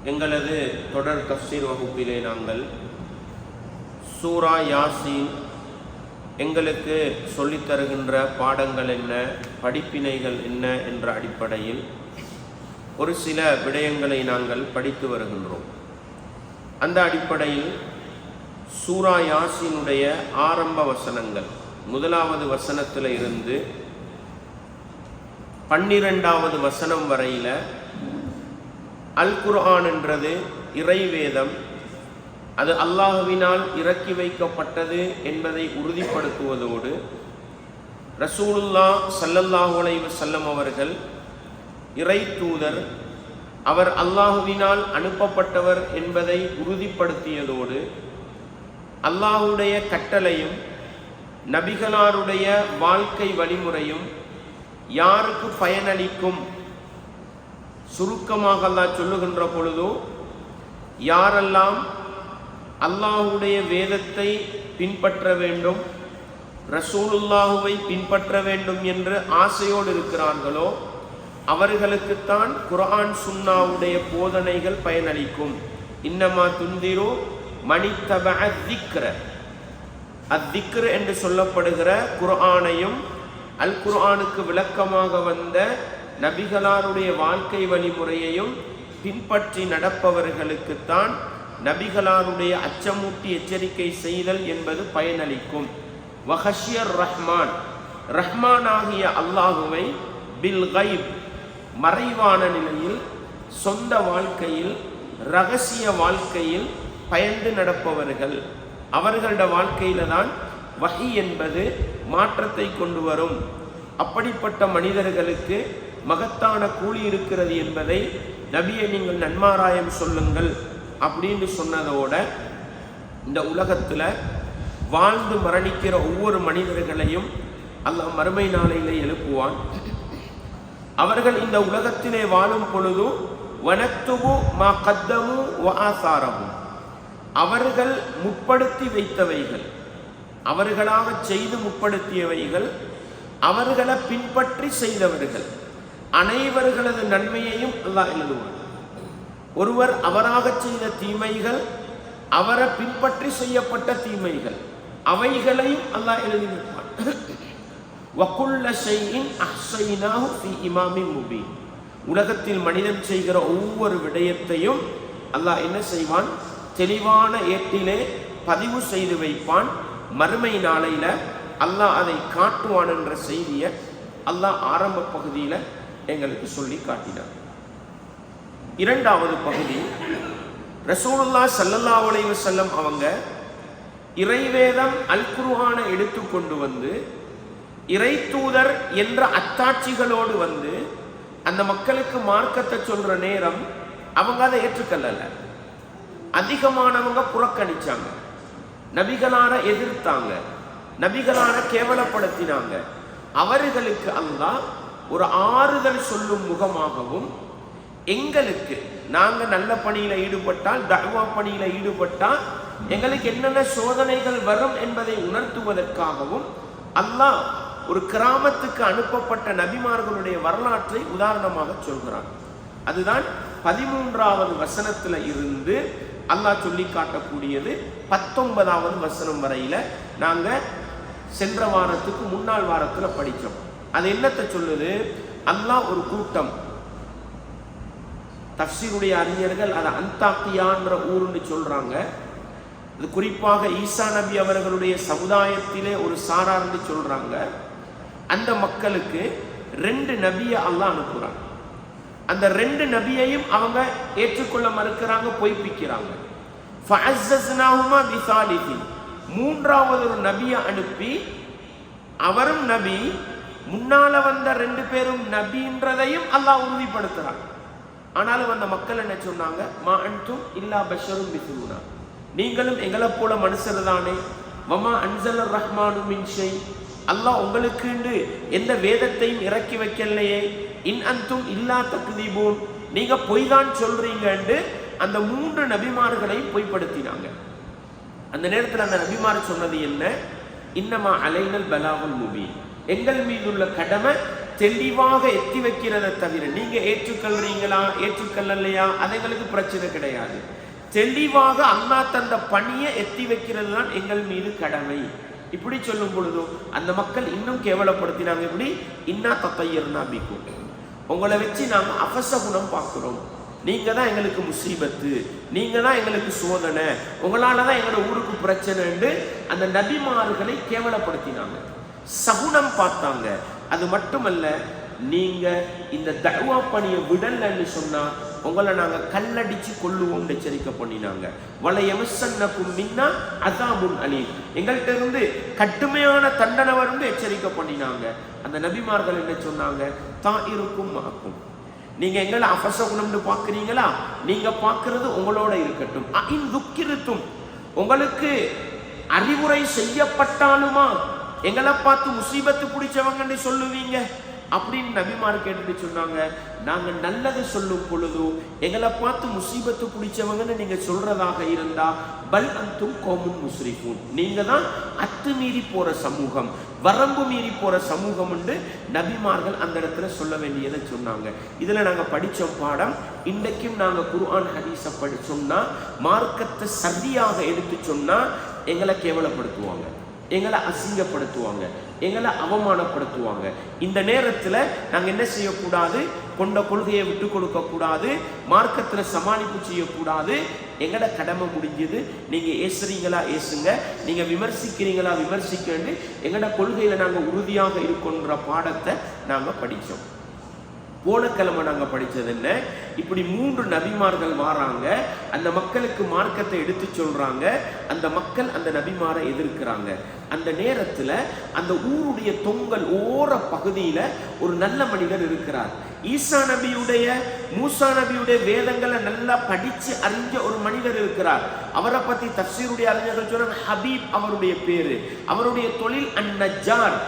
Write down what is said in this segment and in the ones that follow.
எங்களது தொடர் தஃப்சீர் வகுப்பிலே நாங்கள் சூரா யாசீன் எங்களுக்கு சொல்லித்தருகின்ற பாடங்கள் என்ன, படிப்பினைகள் என்ன என்ற அடிப்படையில் ஒரு சில விடயங்களை நாங்கள் படித்து வருகின்றோம். அந்த அடிப்படையில் சூரா யாசீனுடைய ஆரம்ப வசனங்கள் முதலாவது வசனத்தில் இருந்து 12வது வசனம் வரையில் அல் குர்ஆன் என்றது இறைவேதம், அது அல்லாஹ்வினால் இறக்கி வைக்கப்பட்டது என்பதை உறுதிப்படுத்துவதோடு ரசூலுல்லாஹ் ஸல்லல்லாஹு அலைஹி வஸல்லம் அவர்கள் இறை தூதர், அவர் அல்லாஹ்வினால் அனுப்பப்பட்டவர் என்பதை உறுதிப்படுத்தியதோடு அல்லாஹ்வுடைய கட்டளையும் நபிகளாருடைய வாழ்க்கை வழிமுறையும் யாருக்கு பயனளிக்கும், சுருக்கமாக அல்லாஹ் சொல்லுகின்ற பொழுதோ யாரெல்லாம் அல்லாஹ்வுடைய வேதத்தை பின்பற்ற வேண்டும், ரசூலுல்லாஹுவை பின்பற்ற வேண்டும் என்று ஆசையோடு இருக்கிறார்களோ அவர்களுக்குத்தான் குர்ஆன் சுன்னாவுடைய போதனைகள் பயனளிக்கும். இன்னமா துந்திரு மனித்தபஅ திக்ர, அத்திக்ர் என்று சொல்லப்படுகிற குர்ஆனையும் அல் குர்ஆனுக்கு விளக்கமாக வந்த நபிகளாருடைய வாழ்க்கை வழிமுறையையும் பின்பற்றி நடப்பவர்களுக்குத்தான் நபிகளாருடைய அச்சமூட்டி எச்சரிக்கை செய்தல் என்பது பயனளிக்கும். வஹஷியர் ரஹ்மான், ரஹ்மான் ஆகிய அல்லாஹுவை பில் கைப், மறைவான நிலையில் சொந்த வாழ்க்கையில் இரகசிய வாழ்க்கையில் பயந்து நடப்பவர்கள், அவர்களோட வாழ்க்கையில தான் வஹி என்பது மாற்றத்தை கொண்டு வரும். அப்படிப்பட்ட மனிதர்களுக்கு மகத்தான கூலி இருக்கிறது என்பதை நபியை நீங்கள் நன்மாராயம் சொல்லுங்கள் அப்படின்னு சொன்னதோட இந்த உலகத்துல வாழ்ந்து மரணிக்கிற ஒவ்வொரு மனிதர்களையும் அல்லாஹ் மறுமை நாளையிலே எழுப்புவான். அவர்கள் இந்த உலகத்திலே வாழும் பொழுது வனத்துபு மா கத்தமு வ ஆசாரஹு, அவர்கள் முற்படுத்தி வைத்தவைகள், அவர்களாக செய்து முற்படுத்தியவைகள், அவர்களை பின்பற்றி செய்தவர்கள் அனைவர்களது நன்மையையும் அல்லாஹ் எழுதுவான். ஒருவர் அவராக செய்த தீமைகள், அவரை பின்பற்றி செய்யப்பட்ட தீமைகள், அவைகளையும் அல்லாஹ் எழுதி வைப்பான். வகுல்ல ஷைஇன் அஹ்ஸைனாஹு ஃபீ இமாமின் முபீன், உலகத்தில் மனிதன் செய்கிற ஒவ்வொரு விடயத்தையும் அல்லாஹ் என்ன செய்வான், தெளிவான ஏட்டிலே பதிவு செய்து வைப்பான். மறுமை நாளையில அல்லாஹ் அதை காட்டுவான் என்ற செய்தியை அல்லாஹ் ஆரம்ப பகுதியில் எங்களுக்கு சொல்லி காட்டினார். இரண்டாவது பகுதி, ரசூலுல்லாஹ் ஸல்லல்லாஹு அலைஹி வஸல்லம் அவங்க இறைவேதம் அல் குர்ஆனை எடுத்துக்கொண்டு வந்து இறை தூதர் என்ற அத்தாட்சிகளோடு வந்து அந்த மக்களுக்கு மார்க்கத்தை சொல்ற நேரம் அவங்க அதை ஏற்றுக்கொள்ளல. அதிகமானவங்க புறக்கணிச்சாங்க, நபிகளார எதிர்த்தாங்க, நபிகளார கேவலப்படுத்தினாங்க. அவர்களுக்கு அல்லாஹ் ஒரு ஆறுதல் சொல்லும் முகமாகவும், எங்களுக்கு நாங்க நல்ல பணியில ஈடுபட்டால், தஅவா பணியில ஈடுபட்டால் எங்களுக்கு என்னென்ன சோதனைகள் வரும் என்பதை உணர்த்துவதற்காகவும் அல்லாஹ் ஒரு கிராமத்துக்கு அனுப்பப்பட்ட நபிமார்களுடைய வரலாற்றை உதாரணமாக சொல்கிறான். அதுதான் 13வது வசனத்துல இருந்து அல்லாஹ் சொல்லி காட்டக்கூடியது 19வது வசனம் வரையில நாங்க சென்ற வாரத்துக்கு முன்னாள் வாரத்துல படிச்சோம். அது என்னத்தை சொல்லுது, அல்லாஹ் ஒரு கூட்டம், தஃப்சீருடைய அறிஞர்கள் அதை அந்தாக்கியான்ற ஊருன்னு சொல்றாங்க. இது குறிப்பாக ஈசா நபி அவர்களுடைய சமுதாயத்திலே ஒரு சாரார்னு சொல்றாங்க. அந்த மக்களுக்கு 2 நபியை அல்லாஹ் அனுப்புறாங்க. அந்த 2 நபியையும் அவங்க ஏற்றுக்கொள்ள மறுக்கிறாங்க, பொய்ப்பிக்கிறாங்க. ஃபஅஸ்ஸஸ்னாஹுமா பிசாலிஹி, 3வது ஒரு நபியை அனுப்பி அவரும் நபி, முன்னால வந்த 2 பேரும் நபின்றதையும் அல்லாஹ் உறுதிப்படுத்துறாங்க. ஆனாலும் அந்த மக்கள் என்ன சொன்னாங்க, மா அன்தும் இல்லா பஷரும் மிஸ்லுனா, நீங்களும் எங்களை போல மனுஷர் தானே. வமா அன்ஸலர் ரஹ்மானு மின் ஷை, அல்லாஹ் உங்களுக்கு எந்த வேதத்தையும் இறக்கி வைக்கலையே. இன் அன்தும் இல்லா தக்தீபூன், நீங்க பொய் தான் சொல்றீங்கன்னு அந்த 3 நபிமார்களையும் பொய்ப்படுத்தினாங்க. அந்த நேரத்தில் அந்த நபிமார் சொன்னது என்ன, இன்னமா அலைனல் பலாகுல் முபீன், எங்கள் மீது உள்ள கடமை தெளிவாக எத்தி வைக்கிறத தவிர, நீங்க ஏற்றுக்கொள்றீங்களா ஏற்றுக்கொள்ளலையா அது எங்களுக்கு பிரச்சனை கிடையாது. தெளிவாக அல்லாஹ் தந்த பணியை எத்தி வைக்கிறது தான் எங்கள் மீது கடமை. இப்படி சொல்லும் பொழுதோ அந்த மக்கள் இன்னும் கேவலப்படுத்தினாங்க. இப்படி இன்னா தத்தையர்னா பிக்கும், உங்களை வச்சு நாங்க அபசகுணம் பார்க்கிறோம், நீங்க தான் எங்களுக்கு முசீபத்து, நீங்க தான் எங்களுக்கு சோதனை, உங்களால தான் எங்களோட ஊருக்கு பிரச்சனை அந்த நபிமார்களை கேவலப்படுத்தினாங்க, சகுனம் பார்த்தாங்க. அது மட்டுமல்ல, நீங்க இந்த தஅவா பணியை விடலன்னு சொன்னா உங்களை நாங்க கல்லடிச்சு கொள்ளுவோம் எச்சரிக்கை பண்ணினாங்க. வலையமசன்னக்கும் மின்னா அஸாபுன் அலீம், எங்கள்கிட்ட இருந்து கடுமையான தண்டனை வரும் எச்சரிக்கை பண்ணினாங்க. அந்த நபிமார்கள் என்ன சொன்னாங்க? தாஇருக்கும் மாக்கும், நீங்க எங்களை அபசகுணம்னு பாக்குறீங்களா, நீங்க பாக்குறது உங்களோட இருக்கட்டும். அஇன் துக்கிருத்தும், உங்களுக்கு அறிவுரை செய்யப்பட்டாலுமா எங்களை பார்த்து முசீபத்து பிடிச்சவங்கன்னு சொல்லுவீங்க அப்படின்னு நபிமார் கேட்டுட்டு சொன்னாங்க. நாங்க நல்லது சொல்லும் பொழுது எங்களை பார்த்து முசீபத்து பிடிச்சவங்கன்னு நீங்க சொல்றதாக இருந்தா பல் அந்தும் கோமுன் முஸ்ரிஃபூன், நீங்க தான் அத்துமீறி போற சமூகம், வரம்பு மீறி போற சமூகம் என்று நபிமார்கள் அந்த இடத்துல சொல்ல வேண்டியதை சொன்னாங்க. இதுல நாங்க படிச்ச பாடம், இன்றைக்கும் நாங்க குர்ஆன் ஹதீஸை படிச்சோம்னா, மார்க்கத்தை சரியாக எடுத்து சொன்னா எங்களை கேவலப்படுத்துவாங்க, எங்களை அசிங்கப்படுத்துவாங்க, எங்களை அவமானப்படுத்துவாங்க. இந்த நேரத்தில் நாங்கள் என்ன செய்யக்கூடாது? கொண்ட கொள்கையை விட்டு கொடுக்க கூடாது, மார்க்கத்தில் சமாளிப்பு செய்யக்கூடாது. எங்களோட கடமை முடிஞ்சது. நீங்க ஏசுறீங்களா ஏசுங்க, நீங்க விமர்சிக்கிறீங்களா விமர்சிக்க, எங்களோட கொள்கையில நாங்கள் உறுதியாக இருக்கோன்ற பாடத்தை நாங்கள் படித்தோம். போன கிழமை நாங்கள் படித்தது என்ன? இப்படி 3 நபிமார்கள் வாராங்க, அந்த மக்களுக்கு மார்க்கத்தை எடுத்து சொல்றாங்க. அந்த மக்கள் அந்த நபிமாரை எதிர்க்கிறாங்க. அந்த நேரத்தில் அந்த ஊருடைய தொங்கல் ஓர பகுதியில் ஒரு நல்ல மனிதர் இருக்கிறார். ஈசா நபியுடைய மூசா நபியுடைய வேதங்களை நல்லா படிச்சு அறிஞ்ச ஒரு மனிதர் இருக்கிறார். அவரை பத்தி தஃசீருடைய அறிஞர்கள் சொல்றாங்க, ஹபீப் அவருடைய பேரு. அவருடைய தொழில் அந்நஜ்ஜார்,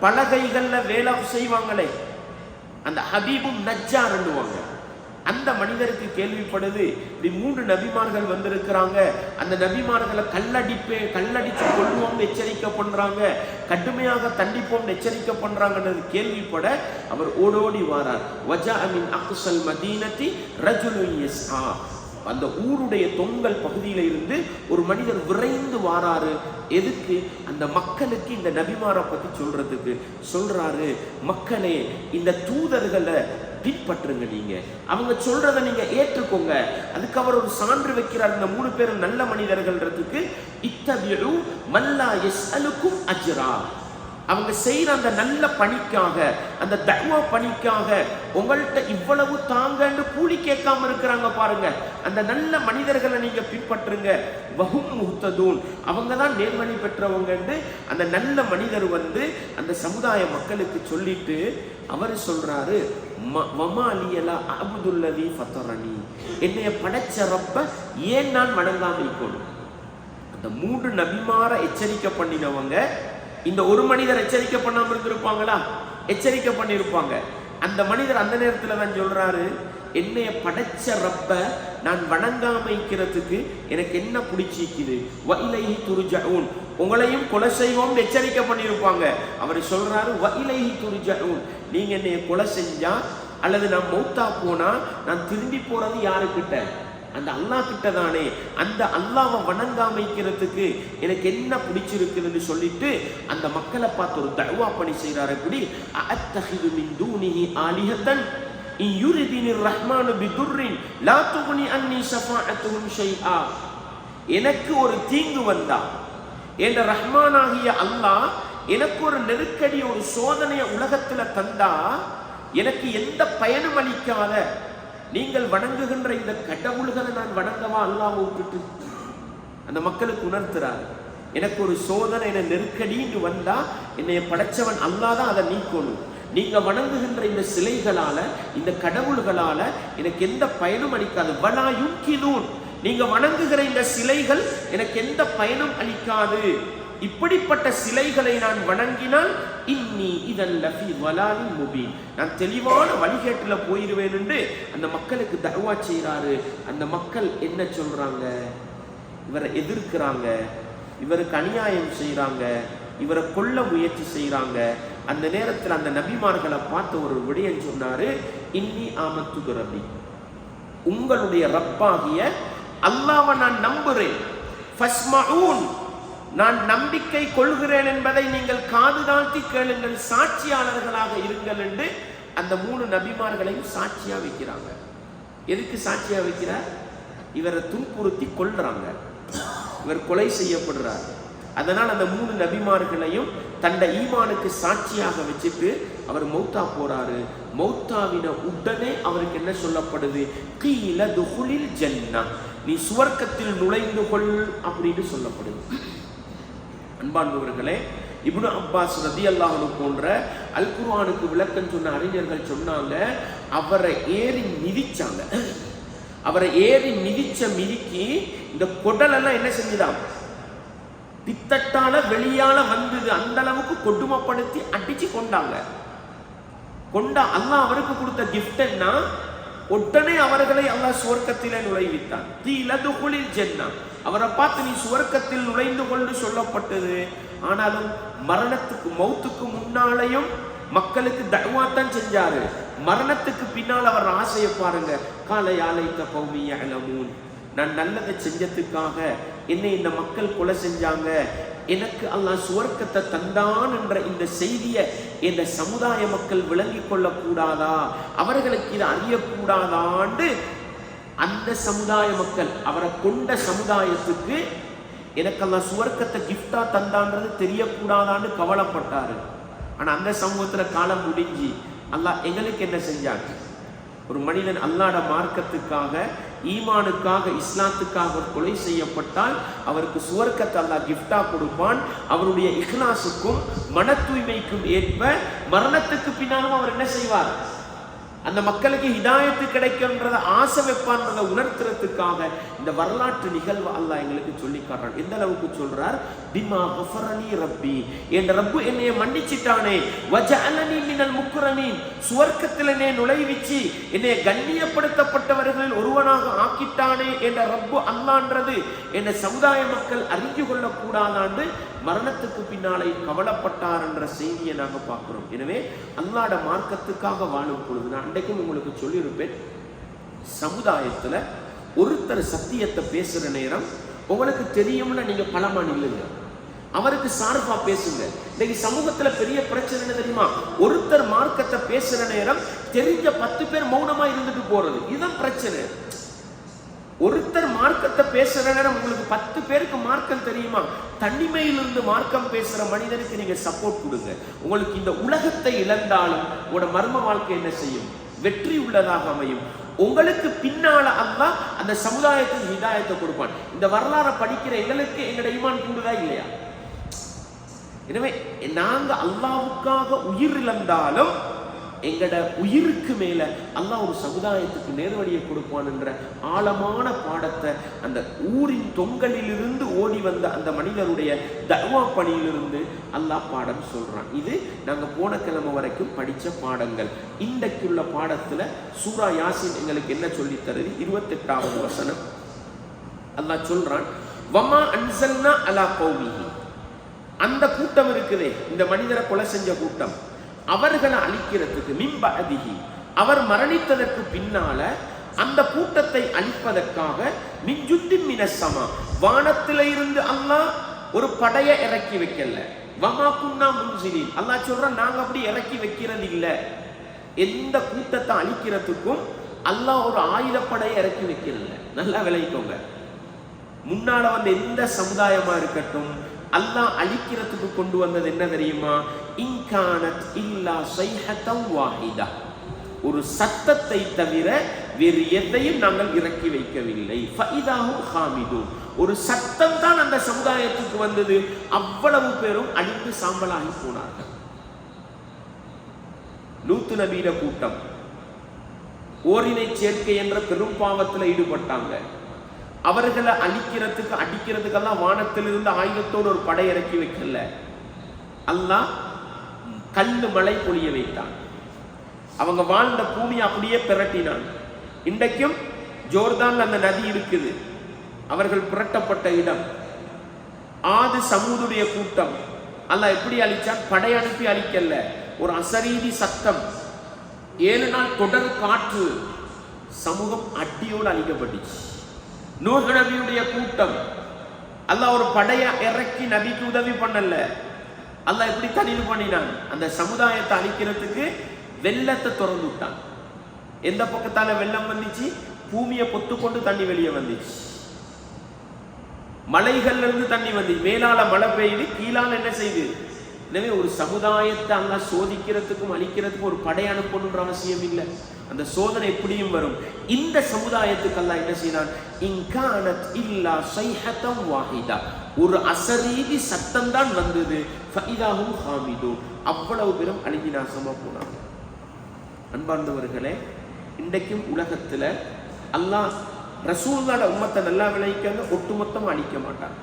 பலகைகள்ல வேலை செய்வாங்களே, அந்த ஹபீபும் நஜ்ஜார் என்னுவாங்க. அந்த மனிதருக்கு கேள்விப்படுது, இப்படி 3 நபிமார்கள் வந்திருக்கிறாங்க, அந்த நபிமார்களை கல்லடிச்சு கொள்வோம்னு எச்சரிக்கை பண்றாங்க, கடுமையாக தண்டிப்போம் எச்சரிக்கை பண்றாங்கன்றது கேள்விப்பட அவர் ஓடோடி வாரார். வஜா மின் அக்ஸல் மதீனத்தி ரஜுலுன் யஸ்ஆ, அந்த ஊருடைய தொங்கல் பகுதியில இருந்து ஒரு மனிதர் விரைந்து வாராரு. எதுக்கு? அந்த மக்களுக்கு இந்த நபிமாரை பத்தி சொல்றதுக்கு. சொல்றாரு, மக்களே இந்த தூதர்களை பின்பற்றுங்க, நீங்க அவங்க சொல்றதை நீங்க ஏற்றுக்கோங்க. அதுக்கு அவர் ஒரு சான்று வைக்கிறார். இந்த 3 பேரும் நல்ல மனிதர்கள்ன்றதுக்கு, இத்தபிஉ மல்லா யஸ்அலுக்கும் அஜ்ரா, அவங்க செய்யற அந்த நல்ல பணிக்காக, அந்த தஅவா பணிக்காக உங்கள்கிட்ட இவ்வளவு தாங்கன்னு கூலி கேட்காம இருக்கிறாங்க பாருங்க. அந்த நல்ல மனிதர்களை நீங்க பின்பற்றுங்க. வஹும் முஹ்ததூன், அவங்க தான் நேர்வழி பெற்றவங்க. அந்த நல்ல மனிதர் வந்து அந்த சமுதாய மக்களுக்கு சொல்லிட்டு அவர் சொல்றாரு, வமாலியலா அபுதுல்லதி ஃபதரனி, என்னைய படைச்ச ரப்ப ஏன் நான் வணங்காம இருக்கணும்? அந்த 3 நபிமாரை எச்சரிக்கை பண்ணினவங்க இந்த ஒரு மனிதர் எச்சரிக்கை பண்ணாம இருந்திருப்பாங்களா? எச்சரிக்கை பண்ணியிருப்பாங்க. அந்த மனிதர் அந்த நேரத்தில் தான் சொல்றாரு, என்னைய படைச்ச ரப்ப நான் வணங்காம இருக்கிறதுக்கு எனக்கு என்ன பிடிச்சிக்குது? வஇலைஹி துர்ஜஊன், உங்களையும் கொலை செய்வோம் எச்சரிக்கை பண்ணியிருப்பாங்க. அவர் சொல்றாரு, வஇலைஹி துர்ஜஊன், நீங்க என்னைய கொலை செஞ்சா அல்லது நான் மௌத்தா போனா நான் திரும்பி போறது யாருக்கிட்ட? அந்த அல்லாஹ் கிட்ட தானே. அந்த அல்லாஹ்வை வணங்காமைக்கிறதுக்கு எனக்கு என்ன பிடிச்சிருக்குதுன்னு சொல்லிட்டு அந்த மக்களை பார்த்து ஒரு தஅவா பணி செய்யறாரு. எப்படி? அத்தஹிது மின் தூனிஹி ஆலிஹத்தன் இன் யுரிதினிர் ரஹ்மானு பிதுர்ரின் லா துக்னி அன்னி ஷஃபாஅத்துஹும் ஷைஆ, எனக்கு ஒரு தீங்கு வந்தா, என்ற ரஹ்மானாகிய அல்லாஹ் எனக்கு ஒரு நெருக்கடி, ஒரு சோதனையை உலகத்துல தந்தா, எனக்கு எந்த பயனும் அளிக்காத நீங்கள் வணங்குகின்ற இந்த கடவுள்களை நான் வணங்கவா அல்லாஹ் விட்டுட்டு? அந்த மக்களுக்கு உணர்த்துறாரு, எனக்கு ஒரு சோதனை, என்ன நெருக்கடின்னு வந்தா என்னைய படைச்சவன் அல்லாஹ் தான் அதை நீக்கணும். நீங்க வணங்குகின்ற இந்த சிலைகளால, இந்த கடவுள்களால எனக்கு எந்த பயனும் அளிக்காது. வலா யுன்கிதூன், நீங்க வணங்குகிற இந்த சிலைகள் எனக்கு எந்த பயனும் அளிக்காது. இப்படிப்பட்ட சிலைகளை நான் வணங்கினால் இன்னி இதன் லஃபி வலாலின் முபீன், நான் தெளிவான வழிகேட்டுல போயிடுவேன் என்று அந்த மக்களுக்கு தஅவா செய்றாரு. அந்த மக்கள் என்ன சொல்றாங்க? இவரை எதிர்க்கிறாங்க, இவருக்கு அநியாயம் செய்யறாங்க, இவரை கொல்ல முயற்சி செய்யறாங்க. அந்த நேரத்தில் அந்த நபிமார்களை பார்த்து ஒரு விடயம் சொன்னாரு, இன்னி ஆமத்து ரப்பி, உங்களுடைய ரப்பாகிய அல்லாஹ்வை நான் நம்புறேன், ஃபஸ்மஊன், நான் நம்பிக்கை கொள்கிறேன் என்பதை நீங்கள் காது தாழ்த்தி கேளுங்கள், சாட்சியாளர்களாக இருங்கள் என்று அந்த 3 நபிமார்களையும் சாட்சியா வைக்கிறாங்க. எதுக்கு சாட்சியா வைக்கிறார்? இவரை துன்புறுத்தி கொள்றாங்க, இவர் கொலை செய்யப்படுறார். அதனால் அந்த 3 நபிமார்களையும் தன்னை ஈமானுக்கு சாட்சியாக வச்சுட்டு அவர் மௌத்தா போறாரு. மௌத்தாவின உடனே அவருக்கு என்ன சொல்லப்படுது? கீல துகுலில் ஜன்னா, நீ சுவர்க்கத்தில் நுழைந்து கொள் அப்படின்னு சொல்லப்படுது. அன்பார்ந்தவர்களே, இப்னு அப்பாஸ் ரலியல்லாஹு அன்ஹு போன்ற அல் குர்ஆனுக்கு விளக்கம் சொன்ன அறிஞர்கள் சொன்னாங்க, அவரை ஏறி மிதிச்சாங்க. அவரை ஏறி மிதிச்ச மிதிக்கு இந்த குடலெல்லாம் என்ன செஞ்சுதான், பித்தட்டால வெளியால வந்தது. அந்த அளவுக்கு கொடுமைப்படுத்தி அடிச்சு கொண்டாங்க. அல்லாஹ் அவருக்கு கொடுத்த கிஃப்ட் என்ன? உடனே அவர்களை அல்லாஹ் சுவர்க்கத்திலே நுழைவித்தான். தீலதுகுலில் ஜன்னா, அவரை பார்த்து நீ சுவர்க்கத்தில் நுழைந்து கொண்டு சொல்லப்பட்டது. ஆனாலும் மரணத்துக்கு மௌத்துக்கு முன்னாலேயும் மக்களுக்கு தஅவா தான் செஞ்சாரு. மரணத்துக்கு பின்னால் அவர் ஆசையை பாருங்க, காலை யாலைத்த கௌமி யஅலமூன், நான் நல்லதை செஞ்சதுக்காக என்னை இந்த மக்கள் கொலை செஞ்சாங்க, எனக்கு அல்லாஹ் சுவர்க்கத்தை தந்தான் என்ற இந்த செய்தியை இந்த சமுதாய மக்கள் விளங்கிக் கொள்ளக்கூடாதா, அவர்களுக்கு இதை அறியக்கூடாதான்னு அந்த சமுதாய மக்கள், அவரை கொண்ட சமுதாயத்துக்கு எனக்கு அல்லாஹ் சுவர்க்கத்தை கிஃப்டா தந்தான்றது தெரியக்கூடாதான்னு கவலைப்பட்டாரு. ஆனா அந்த சமூகத்துல காலம் முடிஞ்சு அல்லாஹ் எங்களுக்கு என்ன செஞ்சாங்க? ஒரு மனிதன் அல்லாஹ்வுடைய மார்க்கத்துக்காக, ஈமானுக்காக, இஸ்லாத்துக்காக கொலை செய்யப்பட்டால் அவருக்கு சுவர்க்கத்தை அல்லாஹ் கிஃப்டா கொடுப்பான். அவருடைய இஹ்லாஸுக்கும் மன தூய்மைக்கும் ஏற்ப மரணத்துக்கு பின்னாலும் அவர் என்ன செய்வார்? அந்த மக்களுக்கு ஹிதாயத்து கிடைக்கும்ன்றத ஆசை வைப்பான்றதை உணர்த்துறதுக்காக இந்த வரலாற்று நிகழ்வு அல்லாஹ் எங்களுக்கு சொல்லி காட்டுறான். எந்த அளவுக்கு சொல்றார்? பிமா கஃபரனி ரப்பி, என் ரப்பு என்னைய மன்னிச்சிட்டானே, வஜஅலனி மினல் முக்ரமீன், சுவர்க்கத்தில் என்னை நுழைவிச்சு என்னைய கண்ணியப்படுத்தப்பட்டவர்களில் ஒருவனாக ஆக்கிட்டானே என்ற ரப்பு அல்லான்றது என்ற சமுதாய மக்கள் அறிந்து கொள்ளக்கூடாதாண்டு மரணத்துக்கு பின்னாலே கவலைப்பட்டார் என்ற செய்தியை நாங்கள் பார்க்கிறோம். எனவே அல்லாஹ்வுடைய மார்க்கத்துக்காக வாழும் பொழுது, நான் அன்றைக்கும் உங்களுக்கு சொல்லியிருப்பேன், சமுதாயத்துல ஒருத்தர் சத்தியத்தை பேசுற நேரம் உங்களுக்கு தெரியும்னா நீங்க பலமா நில்லுங்க, அவருக்கு சார்பா பேசுங்க. இன்னைக்கு சமூகத்துல பெரிய பிரச்சனை என்ன தெரியுமா? ஒருத்தர் மார்க்கத்தை பேசுற நேரம் தெரிஞ்ச 10 பேர் மௌனமா இருந்துட்டு போறது, இதுதான் பிரச்சனை. ஒருத்தர் மார்க்கத்தை பேசுற நேரம் உங்களுக்கு 10 பேருக்கு மார்க்கம் தெரியுமா? தனிமையிலிருந்து மார்க்கம் பேசுற மனிதனுக்கு நீங்க சப்போர்ட் கொடுங்க. உங்களுக்கு இந்த உலகத்தை இழந்தாலும் உங்களோட மர்ம வாழ்க்கை என்ன செய்யும்? வெற்றி உள்ளதாக அமையும். உங்களுக்கு பின்னால அல்லாஹ் அந்த சமுதாயத்துக்கு ஹிதாயத்தை கொடுப்பான். இந்த வரலாறை படிக்கிற எங்களுக்கு எங்களோட ஈமான் கூடுதா இல்லையா? எனவே நாங்க அல்லாஹ்வுக்காக உயிர் இழந்தாலும் எங்கட உயிருக்கு மேல அல்லாஹ் ஒரு சமுதாயத்துக்கு நேர்வழியை கொடுப்பான் என்ற ஆழமான பாடத்தை அந்த ஊரின் தொங்கலிலிருந்து ஓடி வந்த அந்த மனிதருடைய தஅவா பணியிலிருந்து அல்லாஹ் பாடம் சொல்றான். இது நாங்க போன கிழமை வரைக்கும் படிச்ச பாடங்கள். இன்றைக்குள்ள பாடத்துல சூரா யாசின் எங்களுக்கு என்ன சொல்லி தருது? 28வது வசனம் அல்லாஹ் சொல்றான், வமா அன்சல்னா அலா கௌமிஹி, அந்த கூட்டம் இருக்குதே, இந்த மனிதரை கொலை செஞ்ச கூட்டம், அவர்களை அழிக்கிறதுக்கு, மின்பஅதிஹி, அவர் மரணித்ததற்கு பின்னால அந்த கூட்டத்தை அழிப்பதற்காக, மின்ஜுத்தின் மினஸ்ஸமா, வானத்தில இருந்து அல்லாஹ் ஒரு படையை இறக்கி வைக்கல. வமா குன்னா முன்சிலின், அல்லாஹ் சொல்றான் நாங்க அப்படி இறக்கி வைக்கிறது இல்ல. எந்த கூட்டத்தை அழிக்கிறதுக்கும் அல்லாஹ் ஒரு ஆயுதப்படையை இறக்கி வைக்கல. நல்லா விளைவிக்கோங்க. முன்னால வந்து எந்த சமுதாயமா இருக்கட்டும், அல்லாஹ் அழிக்கிறதுக்கு கொண்டு வந்தது என்ன தெரியுமா? இன்கானத் இல்லா ஸைஹத்தன் வாஹிதா, ஒரு சத்தத்தை தவிர வேறு எதையும் நாங்கள் இறக்கி வைக்கவில்லை. ஃபஇதாஹும் ஹாமிதூன், ஒரு சத்தம் தான் அந்த சமுதாயத்துக்கு வந்தது. அவ்வளவு பேரும் அழிந்து சாம்பலாகி போனார்கள். லூத் நபியிட கூட்டம் ஓரினை சேர்க்கை என்ற பெரும் பாவத்தில் ஈடுபட்டாங்க. அவர்களை அழிக்கிறதுக்கு அடிக்கிறதுக்கெல்லாம் வானத்திலிருந்து ஆயுதத்தோடு ஒரு படை இறக்கி வைக்கல. அல்லாஹ் கல்லு மழை பொழிய வைத்தான். அவங்க வாழ்ந்த பூமி அப்படியே பிரட்டினான். இன்றைக்கும் ஜோர்தான் அந்த நதி இருக்குது, அவர்கள் புரட்டப்பட்ட இடம். ஆது சமூதுடைய கூட்டம் அல்லாஹ் எப்படி அழிச்சான்? படை அனுப்பி அழிக்கல, ஒரு அசரீதி சத்தம், 7 நாள் தொடர் காற்று, சமூகம் அடியோடு அழிக்கப்பட்டுச்சு. நூஹ் நபியுடைய கூட்டம், அல்லாஹ் ஒரு படையை இறக்கி நபிக்கு உதவி பண்ணல, அல்லாஹ் எப்படி தனிவு பண்ணினான்? அந்த சமுதாயத்தை அழிக்கிறதுக்கு வெள்ளத்தை திறந்து விட்டான். எந்த பக்கத்தால வெள்ளம் வந்துச்சு? பூமியை பொத்துக்கொண்டு தண்ணி வெளியே வந்துச்சு. மலைகள்ல இருந்து தண்ணி வந்து மேலால மழை பெய்யுது, கீழால என்ன செய்யுது? எனவே ஒரு சமுதாயத்தை அங்க சோதிக்கிறதுக்கும் அழிக்கிறதுக்கும் ஒரு படை அனுப்பணுன்ற அவசியம் இல்லை. அந்த சோதனை எப்படியும் வரும். இந்த சமுதாயத்துக்கு அல்லாஹ் என்ன செய்தான்? இன்கானத் இல்லா ஸைஹத்தம் வாஹிதா, ஒரு அசரீதி சத்தம் தான் வந்தது. ஃபஇதாஹும் ஹாமிதூன், அவ்வளவு பேரும் அழிஞ்சு நாசமா போனாங்க. அன்பார்ந்தவர்களே, இன்றைக்கும் உலகத்துல அல்லாஹ் ரசூலுல்லாஹ் உம்மத்தை நல்லா விளைவிக்காங்க, ஒட்டுமொத்தமா அழிக்க மாட்டாங்க.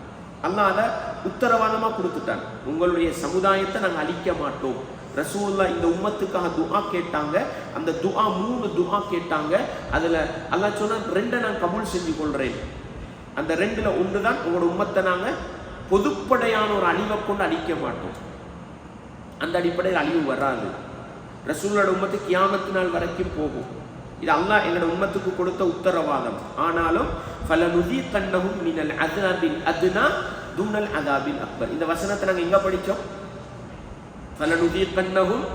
அல்லாஹ் அதை உத்தரவாதமா கொடுத்துட்டான், உங்களுடைய சமுதாயத்தை நாங்கள் அழிக்க மாட்டோம். ரசூலுல்லாஹ் இந்த உம்மத்துக்காக துஆ கேட்டாங்க. அந்த துஆ 3 துஆ கேட்டாங்க. அதுல அல்லாஹ் சொன்னா 2 நான் கபூல் செஞ்சு கொள்றேன். அந்த 2ல 1 தான் உங்களோட உம்மத்தை நாங்க பொதுப்படையான ஒரு அழிவை கொண்டு அழிக்க மாட்டோம். அந்த அடிப்படையில் அழிவு வராது. ரசூலுல்லாஹ் உம்மத்து கியாமத்து நாள் வரைக்கும் போகும். இது அல்லாஹ் எங்களோட உம்மத்துக்கு கொடுத்த உத்தரவாதம். ஆனாலும் ஃபலனுதீகன்னஹும் மினல் அஸாபில் அத்னா துனல் அஸாபில் அக்பர். இந்த வசனத்தை நாங்கள் எங்க படித்தோம்? ஃபலனுதீகன்னஹும்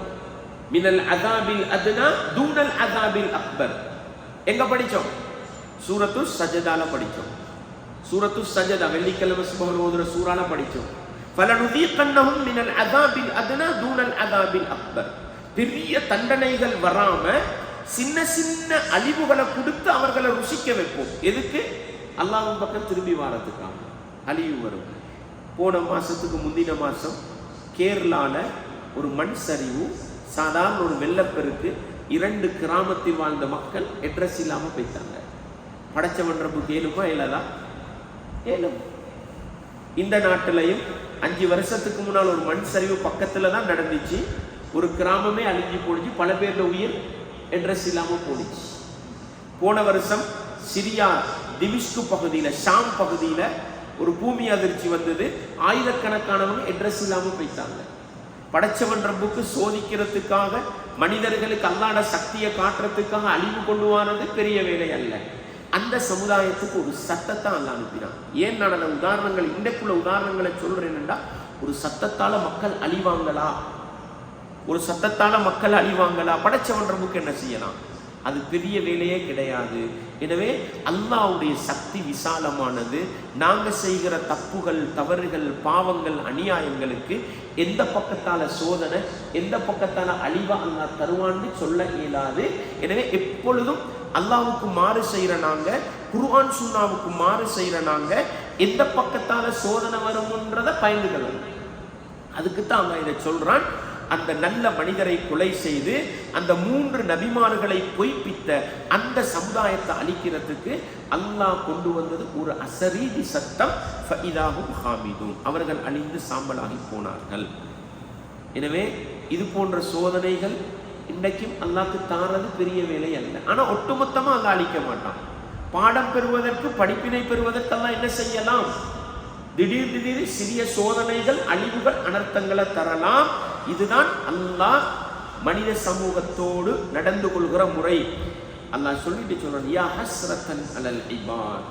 மினல் அஸாபில் அத்னா துனல் அஸாபில் அக்பர் எங்க படித்தோம்? சூரத்து சஜதால படித்தோம். சூரத்து சஜதா வெள்ளிக்கிழமை சுபஹ் ஓதுற சூறால படித்தோம். ஃபலனுதீகன்னஹும் மினல் அஸாபில் அத்னா துனல் அஸாபில் அக்பர். பெரிய தண்டனைகள் வராம சின்ன சின்ன அழிவுகளை கொடுத்து அவர்களை ருசிக்க வைப்போம். எதுக்கு? அல்லாஹ்வின் பக்கம் திரும்பி வாரத்துக்காக. அழிவு வரும். போன மாசத்துக்கு முந்தின மாசம் கேரளால ஒரு மண் சரிவு, சாதாரண ஒரு வெள்ளப்பெருக்கு, 2 கிராமத்தில் வாழ்ந்த மக்கள் அட்ரஸ் இல்லாம போயிட்டாங்க. படைச்சவன் ரப்புக்கு ஏழுமா இல்லாதா? ஏழும். இந்த நாட்டிலையும் 5 வருஷத்துக்கு முன்னால் ஒரு மண் சரிவு பக்கத்துல தான் நடந்துச்சு. ஒரு கிராமமே அழிஞ்சு போடுச்சு, பல பேர்ல உயிர் அட்ரஸ் இல்லாம போடுச்சு. போன வருஷம் சிரியா திமிஷ்கு பகுதியில, ஷாம் பகுதியில ஒரு பூமி அதிர்ச்சி வந்தது. ஆயிரக்கணக்கானவங்க அட்ரஸ் இல்லாம போயிட்டாங்க. படைச்சவன் ரப்புக்கு சோதிக்கிறதுக்காக, மனிதர்களுக்கு அல்லாஹ்வோட சக்தியை காட்டுறதுக்காக அழிவு கொண்டு வரது பெரிய வேலை அல்ல. அந்த சமுதாயத்துக்கு ஒரு சத்தத்தை அல்லாஹ் அனுப்பினான். ஏன் நான் அந்த உதாரணங்கள், இன்றைக்குள்ள உதாரணங்களை சொல்றேன்டா, ஒரு சத்தத்தால மக்கள் அழிவாங்களா? ஒரு சத்தத்தால மக்கள் அழிவாங்களா? படைச்சவன் ரப்புக்கு என்ன செய்யலாம்? அது பெரிய வேலையே கிடையாது. எனவே அல்லாஹ்வுடைய சக்தி விசாலமானது. நாங்க செய்கிற தப்புகள், தவறுகள், பாவங்கள், அநியாயங்களுக்கு எந்த பக்கத்தால சோதனை, எந்த பக்கத்தால அழிவா அல்லாஹ் தருவான்னு சொல்ல இயலாது. எனவே எப்பொழுதும் அல்லாஹ்வுக்கு மாறு செய்யற நாங்க, குர்ஆன் சுன்னாவுக்கு மாறு செய்யற நாங்க, எந்த பக்கத்தால சோதனை வரும்ன்றத பயந்துக்கலாம். அதுக்குத்தான் அல்லாஹ் இதை சொல்றான். அந்த நல்ல மனிதரை கொலை செய்து அந்த 3 நபிமார்களை பொய்ப்பித்த அந்த சமுதாயத்தை அழிக்கிறதுக்கு அல்லாஹ் கொண்டு வந்தது ஒரு அசரீதி சத்தம். ஃபஇதாஹும் ஹாமிதூன், அவர்கள் அழிந்து சாம்பலாகி போனார்கள். எனவே இது போன்ற சோதனைகள் இன்றைக்கும் அல்லாஹ்க்கு தாரது பெரிய வேலை அல்ல. ஆனா ஒட்டுமொத்தமா அல்லாஹ் அழிக்க மாட்டான். பாடம் பெறுவதற்கு, படிப்பினை பெறுவதற்கு அல்லாஹ் என்ன செய்யலாம்? திடீர் சிறிய சோதனைகள், அழிவுகள், அனர்த்தங்களை தரலாம். இதுதான் அல்லாஹ் மனித சமூகத்தோடு நடந்து கொள்கிற முறை. அல்லாஹ் சொல்லிட்டு சொல்றான், யா ஹஸ்ரத்தன் அலல் இபாத்,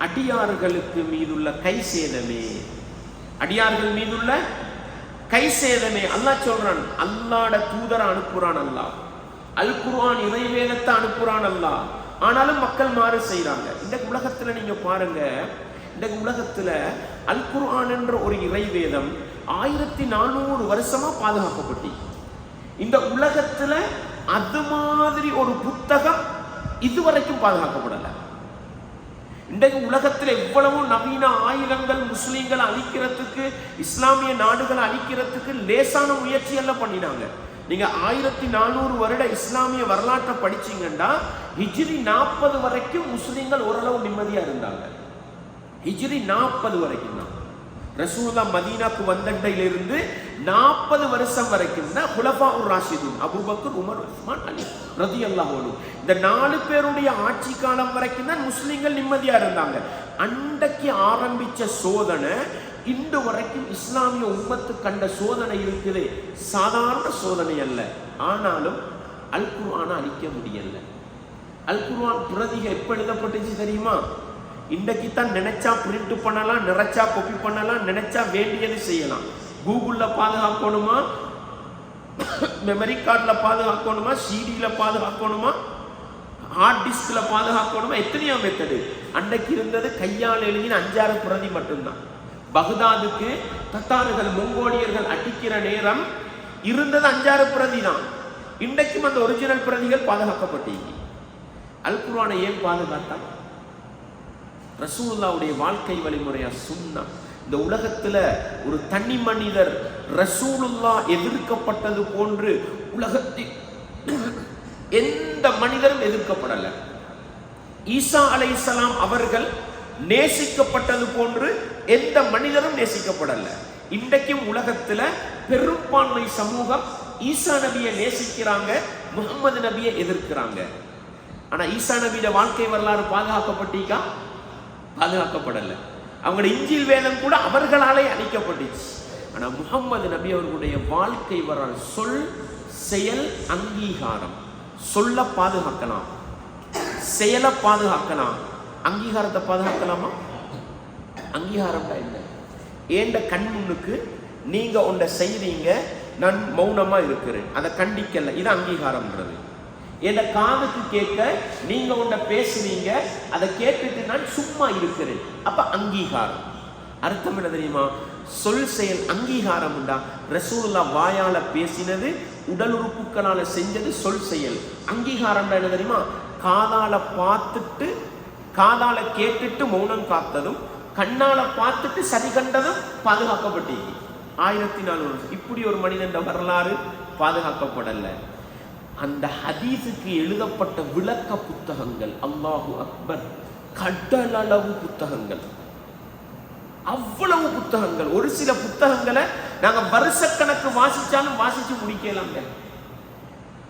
அடியார்களுக்கு மீதுள்ள கை சேதமே, அடியார்கள் மீதுள்ள கை சேதமே. அல்லாஹ் சொல்றான், அல்லாஹ்ட தூதரை அனுப்புறான் அல்லாஹ், அல் குர்ஆன் இறைவேதத்தை அனுப்புறான் அல்லாஹ். ஆனாலும் மக்கள் மாறு செய்யறாங்க. இந்த உலகத்துல நீங்க பாருங்க, இந்த உலகத்துல அல் குர்ஆன் என்ற ஒரு இறைவேதம் 1400 வருஷமா பாதுகாக்கப்பட்டு, இந்த உலகத்துல அது மாதிரி ஒரு புத்தகம் இதுவரைக்கும் பாதுகாக்கப்படல. இன்றைக்கு உலகத்துல எவ்வளவு நவீன ஆயுதங்கள் முஸ்லீம்களை அழிக்கிறதுக்கு, இஸ்லாமிய நாடுகளை அழிக்கிறதுக்கு லேசான முயற்சி எல்லாம் பண்ணினாங்க. நீங்க 1400 வருட இஸ்லாமிய வரலாற்றை படிச்சீங்கன்னா, ஹிஜ்ரி 40 வரைக்கும் முஸ்லீம்கள் ஓரளவு நிம்மதியா இருந்தாங்க. ஹிஜ்ரி 40 வரைக்கும் தான். ரசூலுல்லாஹ் மதீனாக்கு வந்தண்டையிலிருந்து 40 வருஷம் வரைக்கும் தான் குலஃபாஉர் ராஷிதூன், அபூபக்கர், உமர், உஸ்மான், அலி ரலியல்லாஹு அன்ஹு, இந்த 4 பேருடைய ஆட்சி காலம் வரைக்கும் தான் முஸ்லிம்கள் நிம்மதியா இருந்தாங்க. அன்றைக்கு ஆரம்பிச்ச சோதனை இன்று வரைக்கும் இஸ்லாமிய உம்மத்து கண்ட சோதனை இருக்குது, சாதாரண சோதனை அல்ல. ஆனாலும் அல் குர்ஆனை அழிக்க முடியல. அல் குர்ஆன் பிரதிகள் எப்ப எழுதப்பட்டுச்சு தெரியுமா? இன்றைக்கு தான் நினைச்சா பிரிண்ட் பண்ணலாம், நினைச்சா காப்பி பண்ணலாம், நினைச்சா வேண்டியது செய்யலாம். கூகுள்ல பாதுகாக்கணுமா, மெமரி கார்டுல பாதுகாக்கணுமா, சிடியில பாதுகாக்கணுமா, ஹார்ட் டிஸ்க்ல பாதுகாக்கணுமா, எத்தனையோ மெத்தடு. அன்றைக்கு இருந்தது கையால் எழுதின 5-6 பிரதி மட்டும்தான். பகதாதுக்கு தத்தார்கள் மொங்கோலியர்கள் அடிக்கிற நேரம் இருந்தது 5-6 பிரதி தான். இன்றைக்கும் அந்த ஒரிஜினல் பிரதிகள் பாதுகாக்கப்பட்டீங்க. அல் குர்ஆனை ஏன் பாதுகாத்தா? ரசூலுல்லாஹ்வுடைய வாழ்க்கை வழிமுறையா சுன்னா. இந்த உலகத்துல ஒரு தனி மனிதர் ரசூலுல்லாஹ் எதிர்க்கப்பட்டது போன்று உலகத்தில் எந்த மனிதரும் எதிர்க்கப்படல. ஈசா அலைஹிஸ்ஸலாம் அவர்கள் நேசிக்கப்பட்டது போன்று எந்த மனிதரும் நேசிக்கப்படல. இன்றைக்கும் உலகத்துல பெரும்பான்மை சமூகம் ஈசா நபியை நேசிக்கிறாங்க, முகமது நபியை எதிர்க்கிறாங்க. ஆனா ஈசா நபியோட வாழ்க்கை வரலாறு பாதுகாக்கப்பட்டீங்கா? பாதுகாக்கப்படல. அவங்களுடைய இஞ்சில் வேதம் கூட அவர்களாலே அழிக்கப்பட்டுச்சு. ஆனா முகமது நபி அவர்களுடைய வாழ்க்கை வரலாறு, சொல் செயல் அங்கீகாரம். சொல்ல பாதுகாக்கலாம், செயலை பாதுகாக்கலாம், அங்கீகாரத்தை பாதுகாக்கலாமா? அங்கீகாரம் தான் என்ன? ஏண்ட கண் முன்னுக்கு நீங்க ஒன்றை செய்றீங்க, நான் மௌனமா இருக்கிறேன், அதை கண்டிக்கல, இது அங்கீகாரம்ன்றது. என் காதுக்கு கேட்க நீங்க ஒன்றை பேசுறீங்க, அதை கேட்டுட்டு நான் சும்மா இருக்கிறேன், அப்ப அங்கீகாரம். அர்த்தம் என்ன தெரியுமா? சொல் செயல் அங்கீகாரம். ரசூலுல்லாஹ் வாயால பேசினது, உடல் உறுப்புகளால செஞ்சது சொல் செயல். அங்கீகாரம் என்ன தெரியுமா? காதால பார்த்துட்டு காதால கேட்டுட்டு மௌனம் காத்ததும், கண்ணால பார்த்துட்டு சரி கண்டதும் பாதுகாக்கப்பட்டீங்க. 1400 வருஷம் இப்படி ஒரு மனிதன் வரலாறு பாதுகாக்கப்படல. அந்த ஹதீஸுக்கு எழுதப்பட்ட விளக்க புத்தகங்கள், அல்லாஹு அக்பர், கடலளவு புத்தகங்கள், அவ்வளவு புத்தகங்கள். ஒரு சில புத்தகங்களை நாங்க வருஷக்கணக்கு வாசிச்சாலும் வாசிச்சு முடிக்கலாங்க.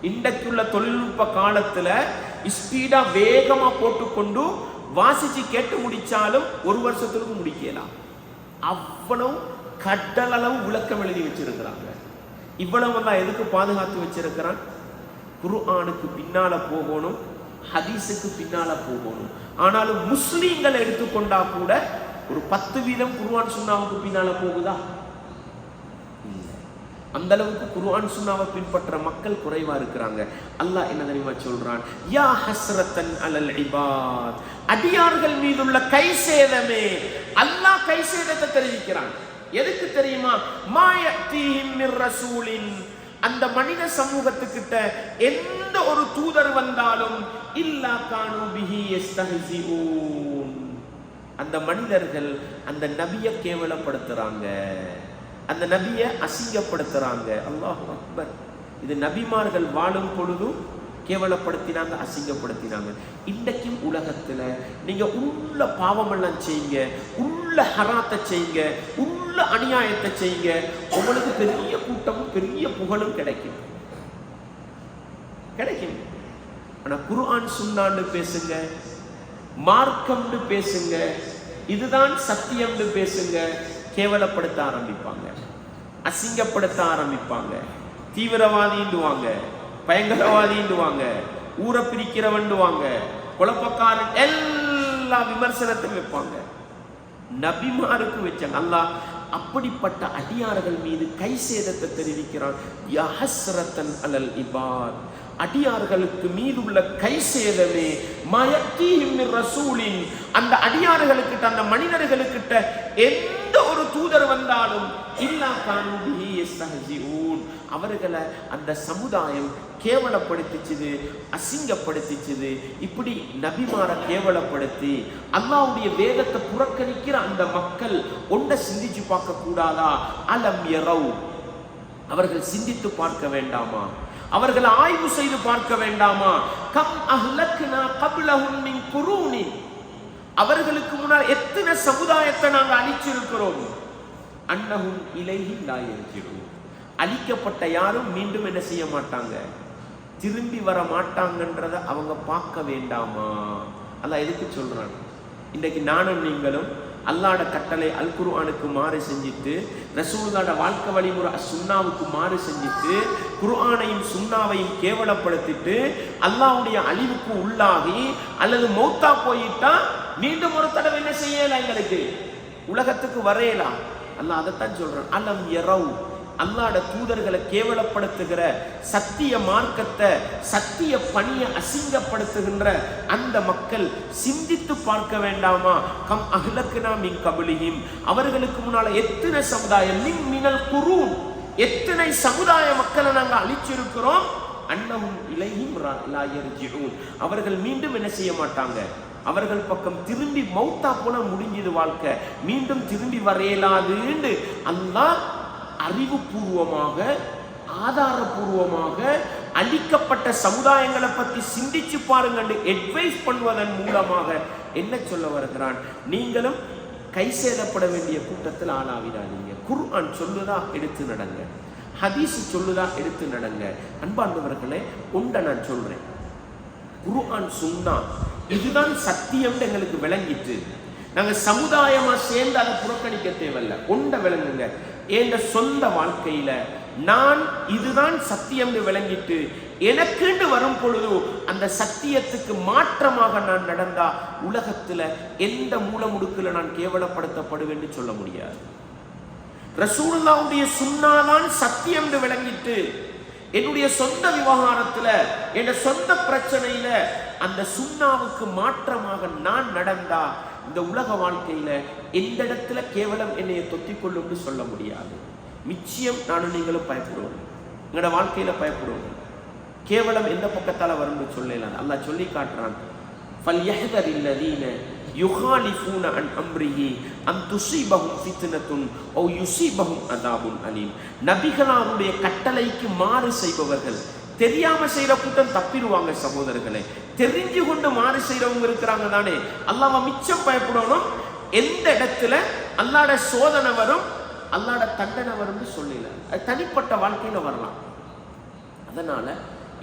இன்றைக்குள்ள தொழில்நுட்ப காலத்துல ஸ்பீடா வேகமா போட்டுக்கொண்டு வாசிச்சு கேட்டு முடிச்சாலும் ஒரு வருஷத்துக்கு முடிக்கலாம். அவ்வளவு கடலளவு விளக்கம் எழுதி வச்சிருக்கிறாங்க. இவ்வளவு எல்லாம் எதுக்கு பாதுகாத்து வச்சிருக்கிறான்? குர்ஆனுக்கு பின்னால போகணும், ஹதீஸுக்கு பின்னால போகணும். ஆனாலும் முஸ்லீம்களை எடுத்துக்கொண்டா கூட ஒரு 10% குர்ஆன் சுன்னாவுக்கு பின்னால போகுதா? அந்த அளவுக்கு குர்ஆன் சுன்னாவை பின்பற்ற மக்கள் குறைவா இருக்கிறாங்க. அல்லாஹ் என்ன தெரியுமா சொல்றான்? யா ஹஸ்ரத்தன் அலல் இபாத், அடியார்கள் மீதுள்ள கைசேதமே. அல்லாஹ் கைசேதத்தை தெரிவிக்கிறான். எதுக்கு தெரியுமா? மாயத்தீஹிம் மிர் ரசூலின், அந்த மனித சமூகத்துக்கிட்ட எந்த ஒரு தூதர் வந்தாலும் இல்லா கானு பிஹி யஸ்தஹ்சிஊன், அந்த மனிதர்கள் அந்த நபியை கேவலப்படுத்துறாங்க, அந்த நபியை அசிங்கப்படுத்துறாங்க. அல்லாஹு அக்பர். இது நபிமார்கள் வாழும் பொழுதும் கேவலப்படுத்தினாங்க, அசிங்கப்படுத்தினாங்க. இன்றைக்கும் உலகத்துல நீங்க உள்ள பாவமெல்லாம் செய்யுங்க, உள்ள ஹராத்தை செய்யுங்க, உள்ள அநியாயத்தை செய்யுங்க, உங்களுக்கு பெரிய கூட்டமும் பெரிய புகழும் கிடைக்கும். ஆனா குர்ஆன் சுன்னான்னு பேசுங்க, மார்க்கம்னு பேசுங்க, இதுதான் சத்தியம்னு பேசுங்க, கேவலப்படுத்த ஆரம்பிப்பாங்க, அசிங்கப்படுத்த ஆரம்பிப்பாங்க, தீவிரவாதின்னுவாங்க, பயங்கரவாதின்னுவாங்க, ஊரை பிரிக்கிறவன்னுவாங்க, குழப்பக்காரன், எல்லா விமர்சனத்தையும் வைப்பாங்க. நபிமாருக்கு வச்சாங்க. அல்லாஹ் அப்படிப்பட்ட அடியார்கள் மீது கை சேதத்தை தெரிவிக்கிறான். யா ஹஸ்ரத்தன் அலல் இபாத், அடியார்களுக்கு மீது உள்ள கை சேதமே. மயத்தீஹிம் மிர் ரசூலின், அந்த அடியார்களுக்கிட்ட, அந்த மனிதர்களுக்கிட்ட எந்த ஒரு தூதர் வந்தாலும் இல்லா கானு பிஹி யஸ்தஹ்சிஊன், அவர்களை அந்த சமுதாயம் கேவலப்படுத்திச்சுது, அசிங்கப்படுத்திச்சுது. இப்படி நபிமாரை கேவலப்படுத்தி அல்லாஹ்வுடைய வேதத்தை புறக்கணிக்கிற அந்த மக்கள் ஒன்றை சிந்திச்சு பார்க்க கூடாதா? அலம் யரவ், அவர்கள் சிந்தித்து பார்க்க வேண்டாமா? அவர்கள் ஆய்வு செய்து பார்க்க வேண்டாமா? கம் அஹ்லக்னா கப்லஹும் மின் குரூனி, அவர்களுக்கு முன்னால் எத்தனை சமுதாயத்தை நாங்கள் அழிச்சிருக்கிறோம். அன்னஹும் இலைஹி லா யர்ஜிஊன், அழிக்கப்பட்ட யாரும் மீண்டும் என்ன செய்ய மாட்டாங்க, திரும்பி வர மாட்டாங்கன்றதை அவங்க பார்க்க வேண்டாமா? அல்லாஹ் எதுக்கு சொல்றான்? இன்றைக்கு நானும் நீங்களும் அல்லாஹ்வோட கட்டளை அல் குர்ஆனுக்கு மாறு செஞ்சிட்டு, ரசூலுல்லாஹ்வோட வாழ்க்கை வழிமுறை சுன்னாவுக்கு மாறு செஞ்சிட்டு, குர்ஆனையும் சுன்னாவையும் கேவலப்படுத்திட்டு அல்லாஹ்வுடைய அழிவுக்கு உள்ளாகி அல்லது மௌத்தா போயிட்டா மீண்டும் ஒரு தடவை என்ன செய்யலாம்? எங்களுக்கு உலகத்துக்கு வரையலாம். அல்லாஹ் அதைத்தான் சொல்றான். அலம் யரவ், அல்லாஹ்வோட தூதர்களை கேவலப்படுத்துகிற, சத்திய மார்க்கத்தை சத்திய பணியை அசிங்கப்படுத்துகின்ற அந்த மக்கள் சிந்தித்து பார்க்க வேண்டாமா? கம் அஹ்லக்னா மின் கப்லிஹிம், அவர்களுக்கு முன்னால எத்தனை சமுதாயம், மினல் குரூன், எத்தனை சமுதாய மக்களை நாங்கள் அழிச்சிருக்கிறோம். அன்னஹும் இலைஹிம் லா யர்ஜிஊன், அவர்கள் மீண்டும் என்ன செய்ய மாட்டாங்க, அவர்கள் பக்கம் திரும்பி மௌத்தா போல முடிஞ்சது வாழ்க்கை, மீண்டும் திரும்பி வரையலாதுன்னு அல்லாஹ் அறிவுபூர்வமாக ஆதாரபூர்வமாக அழிக்கப்பட்ட சமுதாயங்களை பற்றி சிந்திச்சு பாருங்க அட்வைஸ் பண்ணுவதன் மூலமாக என்ன சொல்ல வருகிறான்? நீங்களும் கை சேதப்பட வேண்டிய கூட்டத்தில் ஆளாவிடாதீங்க. குர்ஆன் சொல்லுதா எடுத்து நடங்க, ஹதீஸ் சொல்லுதா எடுத்து நடங்க. அன்பார்ந்தவர்களே, ஒன்றை நான் சொல்றேன், குர்ஆன் சுன்னா இதுதான் சத்தியம் எங்களுக்கு விளங்கிட்டு நாங்க சமுதாயமா சேர்ந்து அதை புறக்கணிக்க தேவையில்ல. ஒன்றை விளங்குங்க, என் சொந்த வாழ்க்கையில நான் இதுதான் சத்தியம் விளங்கிட்டு எனக்குண்டு வரும் பொழுது அந்த சத்தியத்துக்கு மாற்றமாக நான் நடந்தா உலகத்துல எந்த மூலமுடுக்குல நான் கேவலப்படுத்தப்படுவேன் சொல்ல முடியாது. ரசூலுல்லாஹ்வுடைய சுன்னாதான் சத்தியம் விளங்கிட்டு என்னுடைய சொந்த விவகாரத்துல என் சொந்த பிரச்சனையில அந்த சுன்னாவுக்கு மாற்றமாக நான் நடந்தா இந்த உலக வாழ்க்கையில எந்த இடத்துல கேவலம் என்னைய தொத்திக்கொள்ளும் சொல்ல முடியாது. நிச்சயம் நானும் நீங்களும் பயப்படுவோம், எங்களோட வாழ்க்கையில பயப்படுவோம். கேவலம் எந்த பக்கத்தால வரும்னு சொல்லலாம். அல்லாஹ் சொல்லி காட்டுறான், ஃபல்யஹ்தரில்லதீன யுகாலிஃபூன அன் அம்ரிஹி அன் துஸீபஹும் ஃபித்னத்துன் அவ் யுஸீபஹும் அஸாபுன் அலீம். நபிகளாருடைய கட்டளைக்கு மாறு செய்பவர்கள், தெரியாம செய்யற கூட்டம் தப்பிடுவாங்க சகோதரர்களே, தெரிஞ்சு கொண்டு மாறு செய்யறவங்க இருக்கிறாங்க தானே, அல்லாஹ் மிச்சம் பயப்படணும். எந்த இடத்துல அல்லாஹ்வோட சோதனை வரும், அல்லாஹ்வோட தண்டனை வரும்னு சொல்லல, அது தனிப்பட்ட வாழ்க்கையில வரலாம். அதனால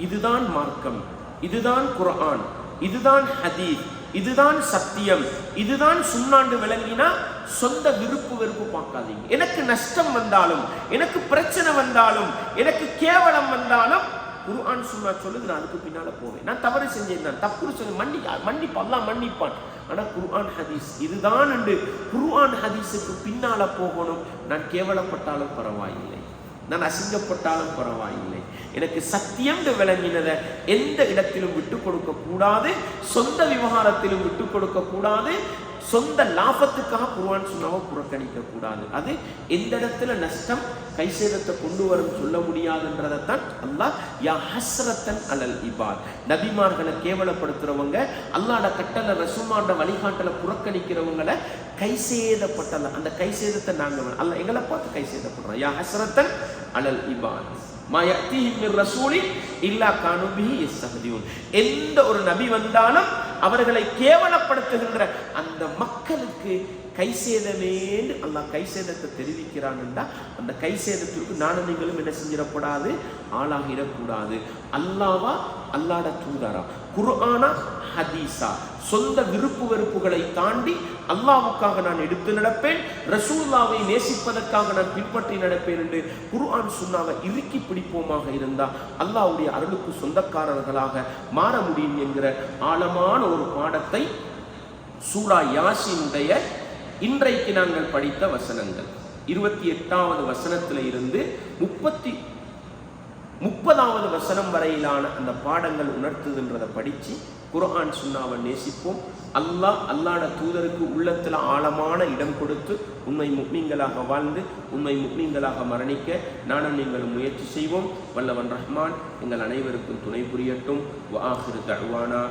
இதுதான் மார்க்கம், இதுதான் குர்ஆன், இதுதான் ஹதீஸ், இதுதான் சத்தியம், இதுதான் சுன்னாண்டு விளங்கினா சொந்த விருப்பு வெறுப்பு பார்க்காதீங்க. எனக்கு நஷ்டம் வந்தாலும், எனக்கு பிரச்சனை வந்தாலும், எனக்கு கேவலம் வந்தாலும் குர்ஆன் சுன்னா சொல்லுது, நான் அதுக்கு பின்னால போவேன். நான் தவறு செஞ்சேன், நான் தப்பு சொல்லி மன்னிப்பான், அல்லாஹ் மன்னிப்பான். ஆனா குர்ஆன் ஹதீஸ் இதுதான் என்று குர்ஆன் ஹதீஸுக்கு பின்னால போகணும். நான் கேவலப்பட்டாலும் பரவாயில்லை, நான் அசிங்கப்பட்டாலும் பரவாயில்லை, எனக்கு சத்தியம் விளங்கினதை எந்த இடத்திலும் விட்டு கொடுக்க கூடாது, சொந்த விவகாரத்திலும் விட்டு கொடுக்க கூடாது, சொந்த லாபத்துக்காக குர்ஆன் சுன்னாவை புறக்கணிக்க கூடாது. அது எந்த இடத்துல நஷ்டம் கை சேதத்தை கொண்டு வரும் சொல்ல முடியாதுன்றதைத்தான் அல்லாஹ் யா ஹஸ்ரத்தன் அலல் இபாத், நபிமார்களை கேவலப்படுத்துறவங்க, அல்லாஹ்வோட கட்டளை ரசூலுல்லாஹ்வோட வழிகாட்டலை புறக்கணிக்கிறவங்களை கை சேதப்பட்டல, அந்த கை சேதத்தை நாங்கள் அல்லாஹ் எங்களை பார்த்து கை சேதப்படுறோம். யா ஹஸ்ரத்தன் அலல் இபாத் மா யஅதீஹிம் மிர் ரசூலின் இல்லா கானூ பிஹி யஸ்தஹ்தியூன். எந்த ஒரு நபி வந்தாலும் அவர்களை கேவலப்படுத்துகின்ற அந்த மக்களுக்கு கை சேதமேன்னு அல்லாஹ் கை சேதத்தை தெரிவிக்கிறான் என்றா அந்த கை சேதத்திற்கு நானும் நீங்களும் என்ன செஞ்சிடக்கூடாது, ஆளாகிடக்கூடாது. அல்லாவா அல்லாஹ்வோட தூதரா, குர்ஆனா ஹதீஸா, சொந்த விருப்பு வெறுப்புகளை தாண்டி அல்லாஹ்வுக்காக நான் எடுத்து நடப்பேன், ரசூலுல்லாஹ்வை நேசிப்பதற்காக நான் பின்பற்றி நடப்பேன் என்று குர்ஆன் சுன்னாவை இறுக்கி பிடிப்போமாக இருந்தால் அல்லாஹ்வுடைய அருளுக்கு சொந்தக்காரர்களாக மாற முடியும் என்கிற ஆழமான ஒரு பாடத்தை சூரா யாசீனுடைய இன்றைக்கு நாங்கள் படித்த வசனங்கள் 28வது வசனத்தில் இருந்து 30வது வசனம் வரையிலான அந்த பாடங்கள் உணர்த்துகின்றதை படித்து குர்ஆன் சுன்னாவை நேசிப்போம். அல்லாஹ்வோட தூதருக்கு உள்ளத்தில் ஆழமான இடம் கொடுத்து உண்மை முஃமின்களாக வாழ்ந்து உண்மை முஃமின்களாக மரணிக்க நானும் நீங்களும் முயற்சி செய்வோம். வல்லவன் ரஹ்மான் எங்கள் அனைவருக்கும் துணை புரியட்டும். வஆகிரு தஅவானா